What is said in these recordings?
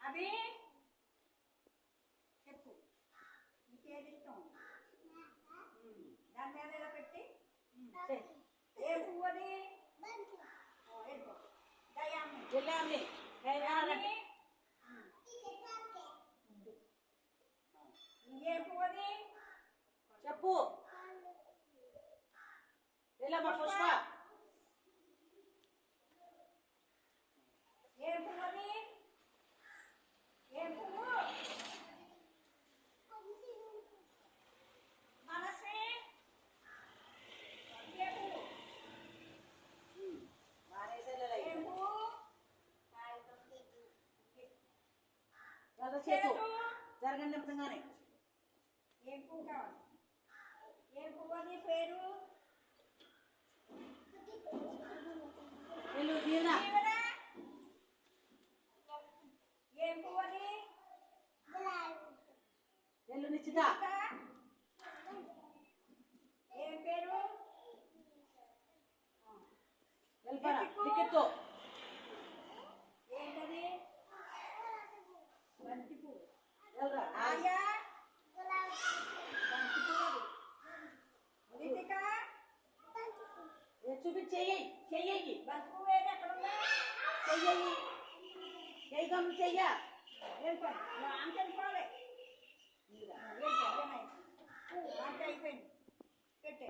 అవి చెప్పు నీకేది ఇష్టం దాని మీద ఇలా పెట్టి ఏ పువ్వు అది జిల్లామి ఏ పువ్వు అది చెప్పు జిల్లామ పుష్ప ఏ పువ్వు అది ఏ పువ్వు మనసే ఏ పువ్వు ఏ పువ్వు జరగండి నిమిషంగానే ఏం పువ్వు కావాలి ఏం పువ్వు అది పేరు ఏం పువ్వు అది ఎల్లు నిశ్చిత ఏం పేరు వెళ్ళిపోరా టికెట్ ఏంటది బంతి పువ్వు వెళ్ళరా ఆయా బంతి పువ్వు అది రితిక చూపించేయి చెయ్యి బంతి పువ్వు ఏది ఎక్కడ ఉందా చెయ్యి చెయ్యగం చెయ్య వెళ్ళిపోయి అంత వెళ్ళిపోవాలి అంత అయిపోయింది పెట్టే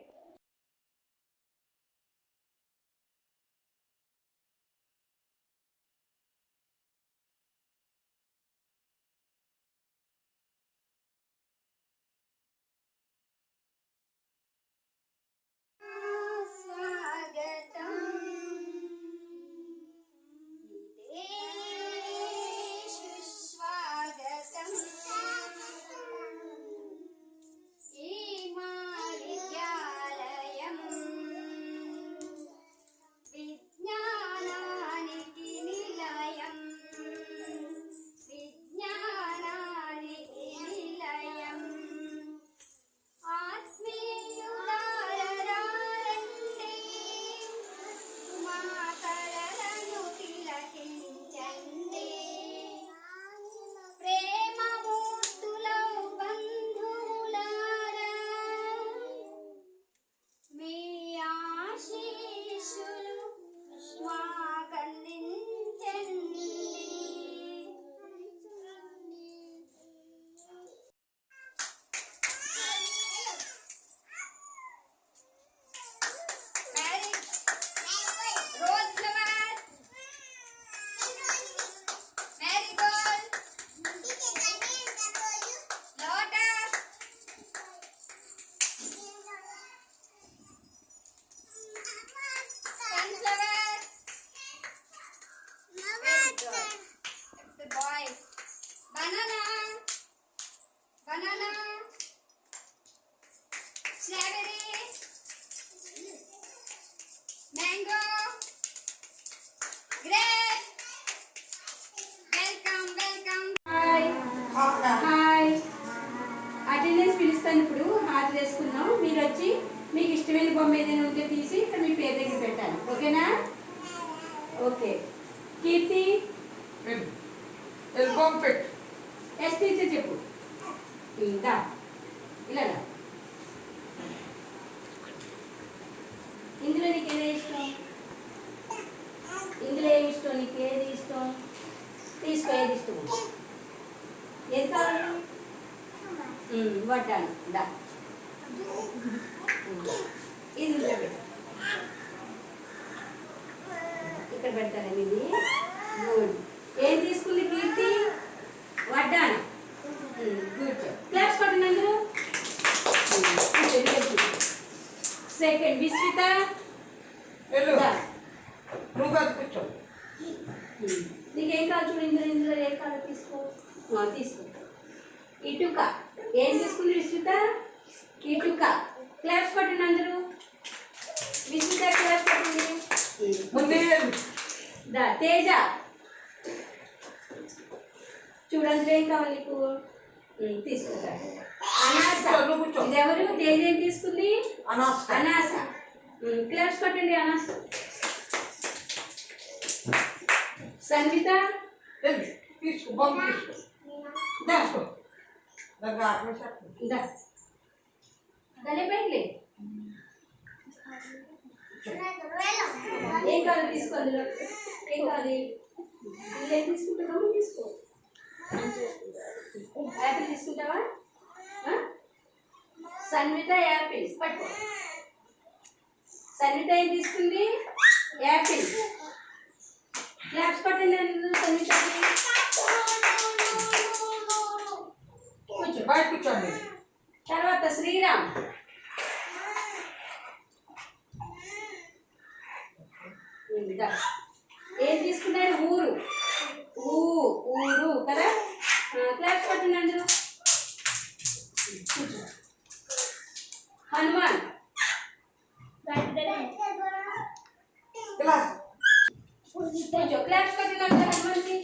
అటెండెన్స్ పిలుస్తాను ఇప్పుడు హాజరు చేసుకుందాం మీరు వచ్చి మీకు ఇష్టమైన బొమ్మ ఏదైనా ఉంటే తీసి ఇక్కడ మీ పేరు దగ్గర పెట్టాలి ఓకేనా ఓకే కీర్తి ఎస్ టీచర్ చెప్పు దా ఇలా ఇందులో నీకు ఏది ఇష్టం ఇందులో ఏమి ఇష్టం నీకు ఏది ఇష్టం తీసుకో ఏది ఇష్టం ఏది కావాలి వడ్డాను దా ఇది ఇంట్లో పెట్టు ఇక్కడ పెడతాను ఇది గుడ్ ఏం తీసుకుంది కీర్తి వడ్డాను గుడ్ క్లాస్ కొట్టండి అందరూ సెకండ్ విశ్విత నీకేం కావాలి చూడు ఇందులో ఏ కావాలి తీసుకో తీసుకో ఇటుక ఏం తీసుకుంది విశ్విత ఇటుక క్లాస్ కొట్టండి అందరూ విశ్విత క్లాస్ కొట్టండి దా తేజ చూడండి ఏం కావాలి నీకు తీసుకుంటా అనాస ఇదెవరు తేజ ఏం తీసుకుంది అనాస క్లాస్ కొట్టండి అనాస సంగీత తీసుకో బొమ్మ తీసుకో దాసుకో దగ్గర ఆకలి ఇందా దాన్ని పెట్టలే ఏం కావాలి తీసుకో అందులో ఏం కావాలి ఏం తీసుకుంటావా తీసుకో యాపిల్ తీసుకుంటావా సన్విత యాపిల్ పట్టుకో సన్విత ఏం తీసుకుంది యాపిల్ క్లాప్స్ పట్టండి సన్వితకి కూర్చో బయట కూర్చోండి తర్వాత శ్రీరామ్ ఇంకా ఏం తీసుకున్నారు ఊరు ఊరు కదా క్లాస్ పట్టండి అందరూ హనుమాన్ క్లాస్ కొంచెం క్లాస్ పట్టండి అందరూ హనుమాన్కి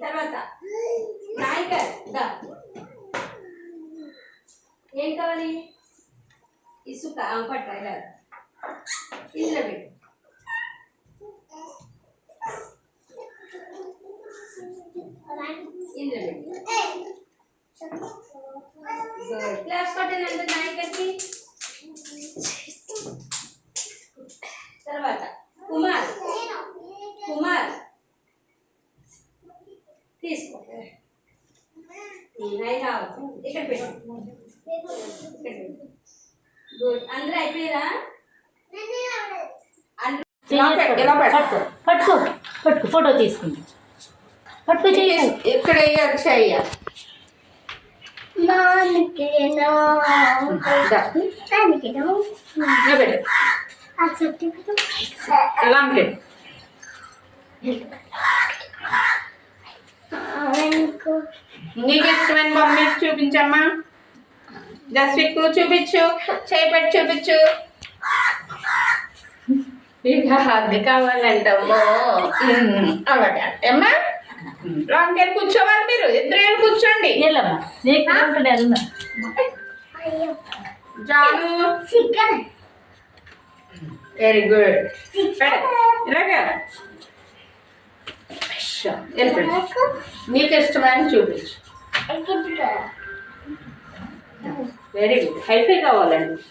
తర్వాత నాయకర్ దా ఏం కావాలి ఇసుక పట్ట ఇలా ఇందులో పెట్టు ఇందులో పెట్టు గుడ్ క్లాస్ పట్టండి అంటే నాయకర్కి తర్వాత కుమార్ కుమార్ తీసుకో నై రావచ్చు ఇక్కడ పెట్టు గుడ్ అందరూ అయిపోయారా పట్టుకో పట్టుకో ఫోటో తీసుకుంది పట్టుకో చేయి ఇక్కడ వేయాలి చెయ్య ఎలా అంటే నీకు ఇష్టమైన బొమ్మ చూపించమ్మా జస్విక్ చూపించు చేపెట్టి చూపించు ఇక అది కావాలంటమ్మో అలాగే అమ్మా లాంగ్ టైం కూర్చోవాలి మీరు ఇద్దరు కూర్చోండి వెళ్ళమ్మా నీకు ఉంటుంది వెళ్దా జాను వెరీ గుడ్ ఇలాగా నీకు ఇష్టమైన చూపించు వెరీ గుడ్ హైఫై కావాలండి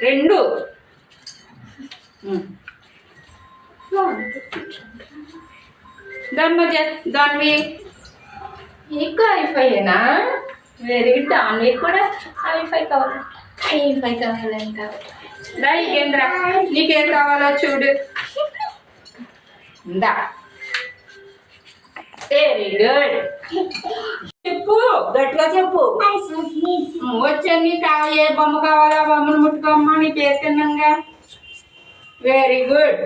రెండు దాన్ని నీకు హైఫైనా వెరీ గుడ్ దాన్ని కూడా హైఫై కావాలి హైఫై కావాలంట నీకేంద్రా నీకేం కావాలో చూడు ఇందా వెరీ గుడ్ చెప్పు గట్టిగా చెప్పు వచ్చా నీ ఏ బొమ్మ కావాలా బొమ్మను ముట్టుకోమ్మా నీ పేరు తిన్నాగా వెరీ గుడ్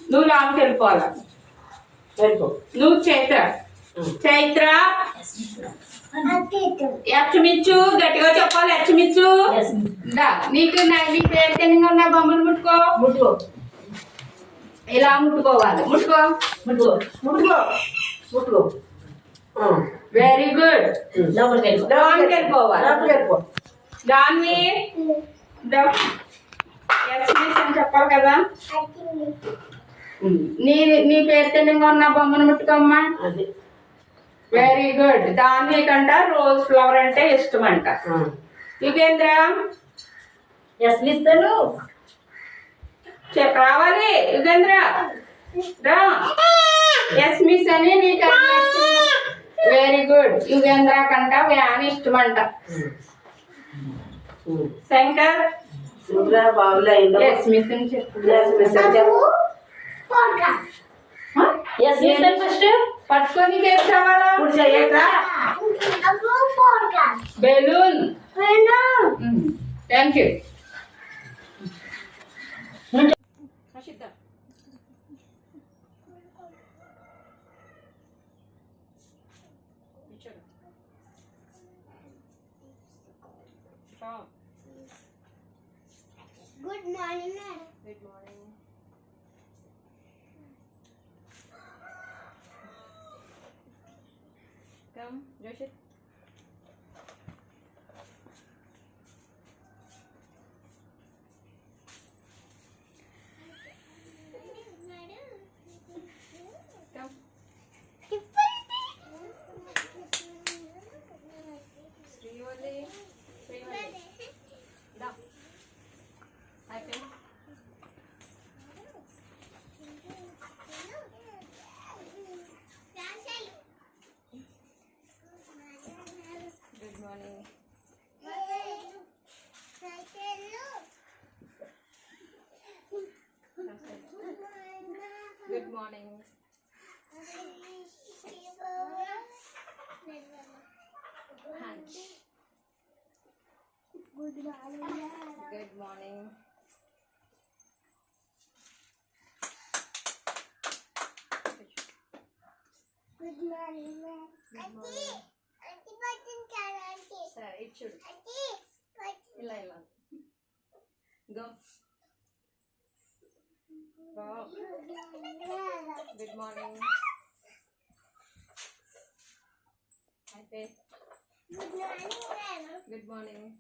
నువ్వు లాంగ్ వెళ్ళిపోవాలా వెళ్ళిపో నువ్వు చైత్ర చైత్ర ఎచ్చమిచ్చు గట్టిగా చెప్పాలి ఎచ్చమిచ్చు దా నీకు నీ పేరు తిన్నగా ఉన్న బొమ్మను ముట్టుకో ముట్టుకో ఇలా ముట్టుకోవాలి ముట్టుకో ముట్టుకో ముట్టుకో ముట్టుకో వెరీ గుడ్ లోపలికి వెళ్ళిపో లోపలికి వెళ్ళిపోవాలి లోపలికి వెళ్ళిపో దాన్ని అని చెప్పాలి కదా నీ నీ పేరు తిన్నగా ఉన్న బొమ్మను ముట్టుకోమ్మా అది వెరీ గుడ్ దాన్ని కంట రోజ్ ఫ్లవర్ అంటే ఇష్టం అంట యుగేంద్ర ఇస్తాను రావాలి యుగేంద్ర రా ఎస్ మిస్ అని నీకు వెరీ గుడ్ యుగేంద్ర కంట వ్యాన్ ఇష్టం అంట శంకర్ బాబులో ఎస్ మిస్ అని చెప్పు ఫస్ట్ పట్టుకొని ఏం కావాలా ఇప్పుడు చెయ్యక balloon thank you good morning madam. Good morning come Joshith morning. Good morning. Good morning. Good morning. సరే ఇటు చూడు. ఇలా ఇలా గో. Good morning. అయితే గుడ్ మార్నింగ్. Good morning.